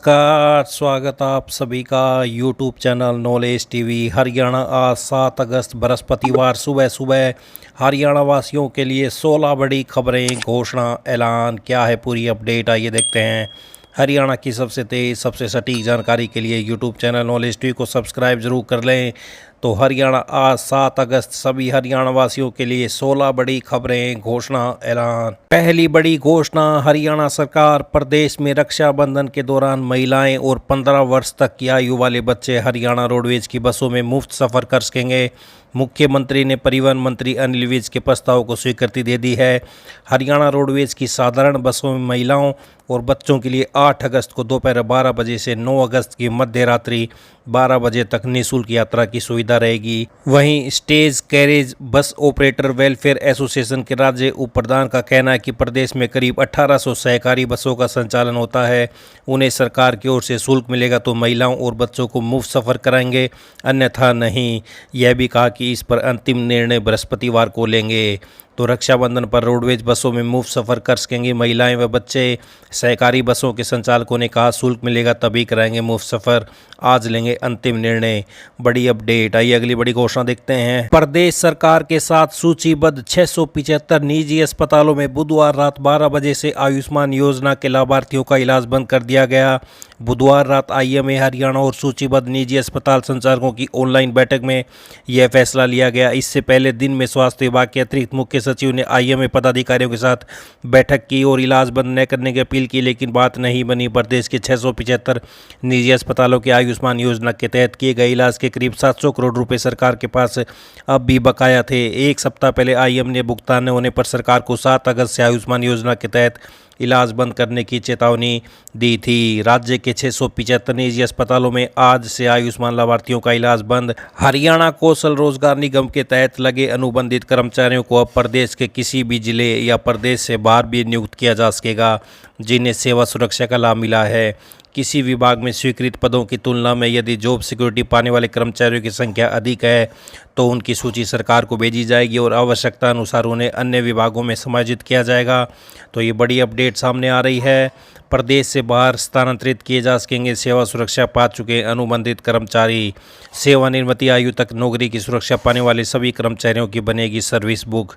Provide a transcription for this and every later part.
नमस्कार, स्वागत आप सभी का YouTube channel knowledge TV. Haryana आज 7 अगस्त बृहस्पतिवार सुबह सुबह हरियाणा वासियों के लिए 16 बड़ी खबरें, घोषणा, ऐलान। क्या है पूरी अपडेट, आइए देखते हैं। हरियाणा की सबसे तेज़, सबसे सटीक जानकारी के लिए यूट्यूब चैनल नॉलेज टीवी को सब्सक्राइब जरूर कर लें। तो हरियाणा आज 7 अगस्त सभी हरियाणा वासियों के लिए 16 बड़ी खबरें, घोषणा, ऐलान। पहली बड़ी घोषणा, हरियाणा सरकार प्रदेश में रक्षाबंधन के दौरान महिलाएं और 15 वर्ष तक की आयु वाले बच्चे हरियाणा रोडवेज की बसों में मुफ्त सफ़र कर सकेंगे। मुख्यमंत्री ने परिवहन मंत्री अनिल विज के प्रस्ताव को स्वीकृति दे दी है। हरियाणा रोडवेज की साधारण बसों में महिलाओं और बच्चों के लिए 8 अगस्त को दोपहर 12 बजे से 9 अगस्त की मध्य रात्रि 12 बजे तक निःशुल्क यात्रा की सुविधा रहेगी। वहीं stage carriage bus operator welfare association के राज्य उप प्रधान का कहना है कि प्रदेश में करीब 1800 सहकारी बसों का संचालन होता है। उन्हें सरकार की ओर से शुल्क मिलेगा तो महिलाओं और बच्चों को मुफ्त सफ़र कराएंगे, अन्यथा नहीं। यह भी कहा कि इस पर अंतिम निर्णय बृहस्पतिवार को लेंगे। तो रक्षाबंधन पर रोडवेज बसों में मुफ्त सफ़र कर सकेंगी महिलाएं व बच्चे। सहकारी बसों के संचालकों ने कहा शुल्क मिलेगा तभी कराएंगे मुफ्त सफ़र, आज लेंगे अंतिम निर्णय। बड़ी अपडेट। आइए अगली बड़ी घोषणा देखते हैं। प्रदेश सरकार के साथ सूचीबद्ध 675 निजी अस्पतालों में बुधवार रात 12 बजे से आयुष्मान योजना के लाभार्थियों का इलाज बंद कर दिया गया। बुधवार रात आईएमए हरियाणा और सूचीबद्ध निजी अस्पताल संचालकों की ऑनलाइन बैठक में यह फैसला लिया गया। इससे पहले दिन में स्वास्थ्य विभाग के अतिरिक्त मुख्य सचिव ने आईएमए पदाधिकारियों के साथ बैठक की और इलाज बंद न करने की अपील की, लेकिन बात नहीं बनी। प्रदेश के 675 निजी अस्पतालों के आयुष्मान योजना के तहत किए गए इलाज के करीब 700 करोड़ रुपए सरकार के पास अब भी बकाया थे। एक सप्ताह पहले आईएमए ने भुगतान न होने पर सरकार को 7 अगस्त से आयुष्मान योजना के तहत इलाज बंद करने की चेतावनी दी थी। राज्य के 675 निजी अस्पतालों में आज से आयुष्मान लाभार्थियों का इलाज बंद। हरियाणा कौशल रोजगार निगम के तहत लगे अनुबंधित कर्मचारियों को अब प्रदेश के किसी भी जिले या प्रदेश से बाहर भी नियुक्त किया जा सकेगा, जिन्हें सेवा सुरक्षा का लाभ मिला है। किसी विभाग में स्वीकृत पदों की तुलना में यदि जॉब सिक्योरिटी पाने वाले कर्मचारियों की संख्या अधिक है तो उनकी सूची सरकार को भेजी जाएगी और आवश्यकता अनुसार उन्हें अन्य विभागों में समायोजित किया जाएगा। तो ये बड़ी अपडेट सामने आ रही है। प्रदेश से बाहर स्थानांतरित किए जा सकेंगे सेवा सुरक्षा पा चुके अनुबंधित कर्मचारी। सेवानिवृत्ति आयु तक नौकरी की सुरक्षा पाने वाले सभी कर्मचारियों की बनेगी सर्विस बुक।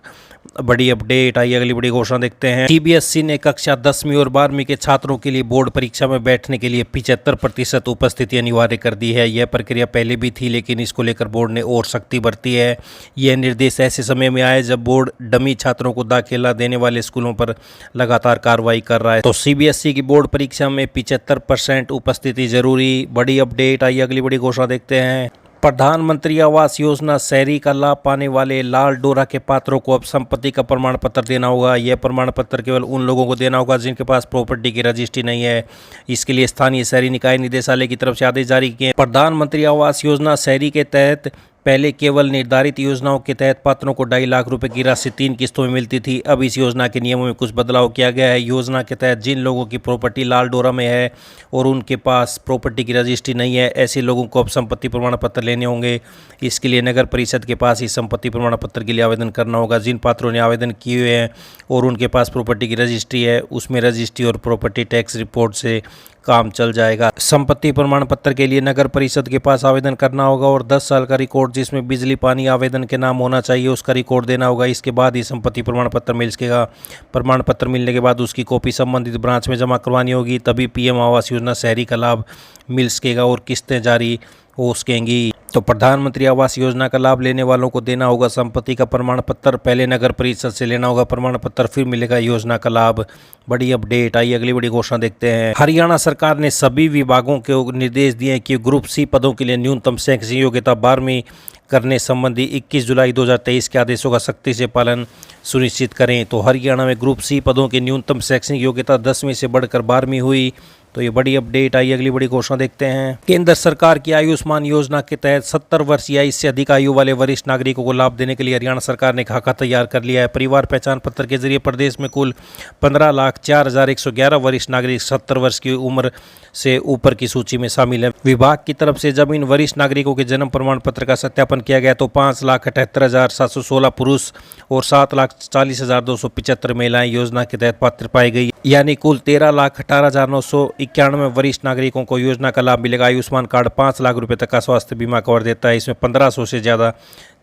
बड़ी अपडेट। आइए अगली बड़ी घोषणा देखते हैं। सीबीएसई ने कक्षा 10वीं और 12वीं के छात्रों के लिए बोर्ड परीक्षा में बैठने के लिए 75% उपस्थिति अनिवार्य कर दी है। यह प्रक्रिया पहले भी थी, लेकिन इसको लेकर बोर्ड ने और सख्ती बरती है। यह निर्देश ऐसे समय में आए जब बोर्ड डमी छात्रों को दाखिला देने वाले स्कूलों पर लगातार कार्रवाई कर रहा है। तो सीबीएसई की बोर्ड परीक्षा में 75% उपस्थिति जरूरी। बड़ी अपडेट। आइए अगली बड़ी घोषणा देखते हैं। प्रधानमंत्री आवास योजना शहरी का लाभ पाने वाले लाल डोरा के पात्रों को अब संपत्ति का प्रमाण पत्र देना होगा। यह प्रमाण पत्र केवल उन लोगों को देना होगा जिनके पास प्रॉपर्टी की रजिस्ट्री नहीं है। इसके लिए स्थानीय शहरी निकाय निदेशालय की तरफ से आदेश जारी किए। प्रधानमंत्री आवास योजना शहरी के तहत पहले केवल निर्धारित योजनाओं के तहत पात्रों को 2.5 लाख रुपए की राशि 3 किस्तों में मिलती थी। अब इस योजना के नियमों में कुछ बदलाव किया गया है। योजना के तहत जिन लोगों की प्रॉपर्टी लाल डोरा में है और उनके पास प्रॉपर्टी की रजिस्ट्री नहीं है, ऐसे लोगों को अब संपत्ति प्रमाण पत्र लेने होंगे। इसके लिए नगर परिषद के पास इस संपत्ति प्रमाण पत्र के लिए आवेदन करना होगा। जिन पात्रों ने आवेदन किए हुए हैं और उनके पास प्रॉपर्टी की रजिस्ट्री है, उसमें रजिस्ट्री और प्रॉपर्टी टैक्स रिपोर्ट से काम चल जाएगा। संपत्ति प्रमाण पत्र के लिए नगर परिषद के पास आवेदन करना होगा और 10 साल का रिकॉर्ड जिसमें बिजली पानी आवेदन के नाम होना चाहिए उसका रिकॉर्ड देना होगा। इसके बाद ही संपत्ति प्रमाण पत्र मिल सकेगा। प्रमाण पत्र मिलने के बाद उसकी कॉपी संबंधित ब्रांच में जमा करवानी होगी, तभी पीएम आवास योजना शहरी का लाभ मिल सकेगा और किस्तें जारी हो सकेंगी। तो प्रधानमंत्री आवास योजना का लाभ लेने वालों को देना होगा संपत्ति का प्रमाण पत्र। पहले नगर परिषद से लेना होगा प्रमाण पत्र, फिर मिलेगा योजना का लाभ। बड़ी अपडेट। आइए अगली बड़ी घोषणा देखते हैं। हरियाणा सरकार ने सभी विभागों को निर्देश दिए कि ग्रुप सी पदों के लिए न्यूनतम शैक्षिक योग्यता 12वीं करने संबंधी 21 जुलाई 2023 के आदेशों का सख्ती से पालन सुनिश्चित करें। तो हरियाणा में ग्रुप सी पदों की न्यूनतम शैक्षणिक योग्यता 10वीं से बढ़कर 12वीं हुई। तो ये बड़ी अपडेट। आई अगली बड़ी घोषणा देखते हैं। केंद्र सरकार की आयुष्मान योजना के तहत 70 वर्ष या इससे अधिक आयु वाले वरिष्ठ नागरिकों को लाभ देने के लिए हरियाणा सरकार ने खाका तैयार कर लिया है। परिवार पहचान पत्र के जरिए प्रदेश में कुल 15,04,111 वरिष्ठ नागरिक 70 वर्ष की उम्र से ऊपर की सूची में शामिल है। विभाग की तरफ से जब इन वरिष्ठ नागरिकों के जन्म प्रमाण पत्र का सत्यापन किया गया तो 5,78,716 पुरुष और 7,40,275 महिलाएं योजना के तहत पात्र पाई गई, यानी कुल 13,18,900 91 वरिष्ठ नागरिकों को योजना का लाभ मिलेगा। आयुष्मान कार्ड 5 लाख रुपए तक का स्वास्थ्य बीमा कवर देता है। इसमें 1500 से ज़्यादा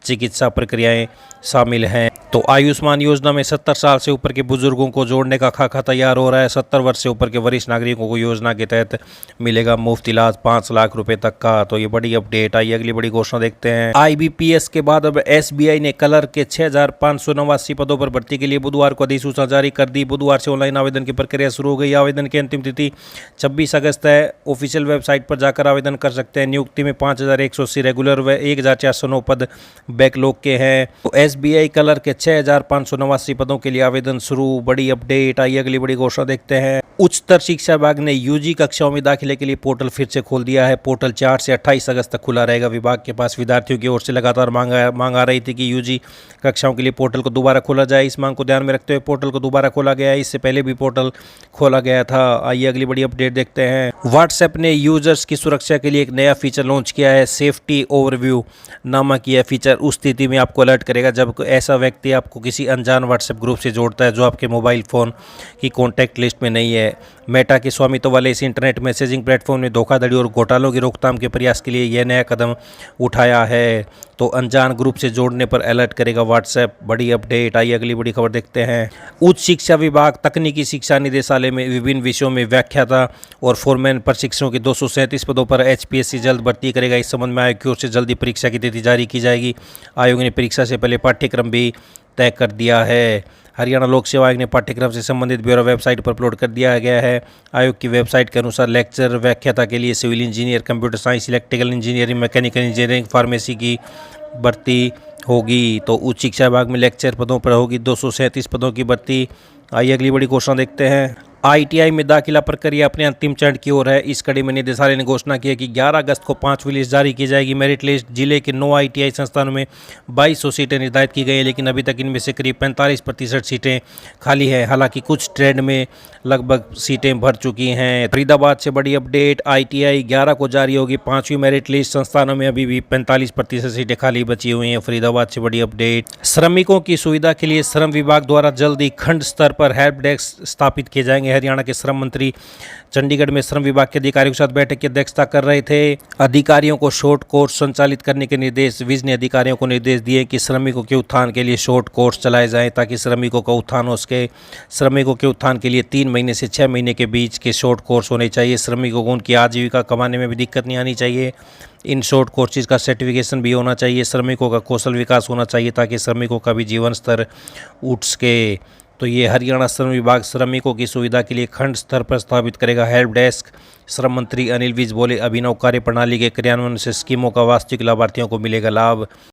चिकित्सा प्रक्रियाएं शामिल हैं। तो आयुष्मान योजना में 70 साल से ऊपर के बुजुर्गों को जोड़ने का खाका तैयार हो रहा है। 70 वर्ष से ऊपर के वरिष्ठ नागरिकों को योजना के तहत मिलेगा मुफ्त इलाज 5 लाख रुपए तक का। तो ये बड़ी अपडेट आई। अगली बड़ी घोषणा देखते हैं। IBPS के बाद अब SBI ने कलर के 6589 पदों पर भर्ती के लिए बुधवार को अधिसूचना जारी कर दी। बुधवार से ऑनलाइन आवेदन की प्रक्रिया शुरू हो गई। आवेदन की अंतिम तिथि 26 अगस्त है। ऑफिशियल वेबसाइट पर जाकर आवेदन कर सकते हैं। नियुक्ति में 5180 रेगुलर व 1409 पद बैकलॉग के हैं। तो SBI कलर के 6589 पदों के लिए आवेदन शुरू। बड़ी अपडेट आई। अगली बड़ी घोषणा देखते हैं। उच्चतर शिक्षा विभाग ने UG कक्षाओं में दाखिले के लिए पोर्टल फिर से खोल दिया है। पोर्टल 4 से 28 अगस्त तक खुला रहेगा। विभाग के पास विद्यार्थियों की ओर से लगातार मांग आ रही थी कि UG कक्षाओं के लिए पोर्टल को दोबारा खोला जाए। इस मांग को ध्यान में रखते हुए पोर्टल को दोबारा खोला गया है। इससे पहले भी पोर्टल खोला गया था। आइए अगली बड़ी अपडेट देखते हैं। व्हाट्सएप ने यूजर्स की सुरक्षा के लिए एक नया फीचर लॉन्च किया है। सेफ्टी ओवरव्यू नामक यह फीचर उस स्थिति में आपको अलर्ट करेगा जब ऐसा व्यक्ति आपको किसी अनजान व्हाट्सएप ग्रुप से जोड़ता है जो आपके मोबाइल फ़ोन की कॉन्टैक्ट लिस्ट में नहीं है। मेटा के स्वामित्व वाले इस इंटरनेट मैसेजिंग प्लेटफॉर्म ने धोखाधड़ी और घोटालों की रोकथाम के प्रयास के लिए यह नया कदम उठाया है। तो अनजान ग्रुप से जोड़ने पर अलर्ट करेगा व्हाट्सएप। बड़ी अपडेट आई। अगली बड़ी खबर देखते हैं। उच्च शिक्षा विभाग तकनीकी शिक्षा निदेशालय में विभिन्न विषयों में व्याख्याता और फोरमैन प्रशिक्षकों के 237 पदों पर HPSC जल्द भर्ती करेगा। इस संबंध में आयोग की ओर से जल्दी परीक्षा की तिथि जारी की जाएगी। आयोग ने परीक्षा से पहले पाठ्यक्रम भी तय कर दिया है। हरियाणा लोक सेवा आयोग ने पाठ्यक्रम से संबंधित ब्यौरा वेबसाइट पर अपलोड कर दिया गया है। आयोग की वेबसाइट के अनुसार लेक्चर व्याख्याता के लिए civil engineer, computer science, electrical engineering, mechanical engineering, pharmacy की भर्ती होगी। तो उच्च शिक्षा विभाग में लेक्चर पदों पर होगी 237 पदों की भर्ती। आइए अगली बड़ी घोषणा देखते हैं। ITI में दाखिला प्रक्रिया अपने अंतिम चरण की ओर है। इस कड़ी में निदेशालय ने घोषणा की है कि 11 अगस्त को 5वीं लिस्ट जारी की जाएगी। मेरिट लिस्ट जिले के 9 ITI संस्थानों में 2200 सीटें निर्धारित की गई हैं, लेकिन अभी तक इनमें से करीब 45% सीटें खाली है। हालांकि कुछ ट्रेड में लगभग सीटें भर चुकी हैं। फरीदाबाद से बड़ी अपडेट। ITI 11 को जारी होगी 5वीं मेरिट लिस्ट। संस्थानों में अभी भी 45% सीटें खाली बची हुई हैं। फरीदाबाद से बड़ी अपडेट। श्रमिकों की सुविधा के लिए श्रम विभाग द्वारा जल्द ही खंड स्तर पर हेल्प डेस्क स्थापित किए जाएंगे। हरियाणा के श्रम मंत्री चंडीगढ़ में श्रम विभाग के अधिकारियों के साथ बैठक की अध्यक्षता कर रहे थे। अधिकारियों को शॉर्ट कोर्स संचालित करने के निर्देश। विज ने अधिकारियों को निर्देश दिए कि श्रमिकों के उत्थान के लिए शॉर्ट कोर्स चलाए जाएं ताकि श्रमिकों का उत्थान हो सके। श्रमिकों के उत्थान के लिए 3 महीने से 6 महीने के बीच के शॉर्ट कोर्स होने चाहिए। श्रमिकों को उनकी आजीविका कमाने में भी दिक्कत नहीं आनी चाहिए। इन शॉर्ट कोर्सेज का सर्टिफिकेशन भी होना चाहिए। श्रमिकों का कौशल विकास होना चाहिए ताकि श्रमिकों का भी जीवन स्तर उठ सके। तो ये हरियाणा श्रम विभाग श्रमिकों की सुविधा के लिए खंड स्तर पर स्थापित करेगा हेल्प डेस्क। श्रम मंत्री अनिल विज बोले, अभिनव कार्य प्रणाली के क्रियान्वयन से स्कीमों का वास्तविक लाभार्थियों को मिलेगा लाभ।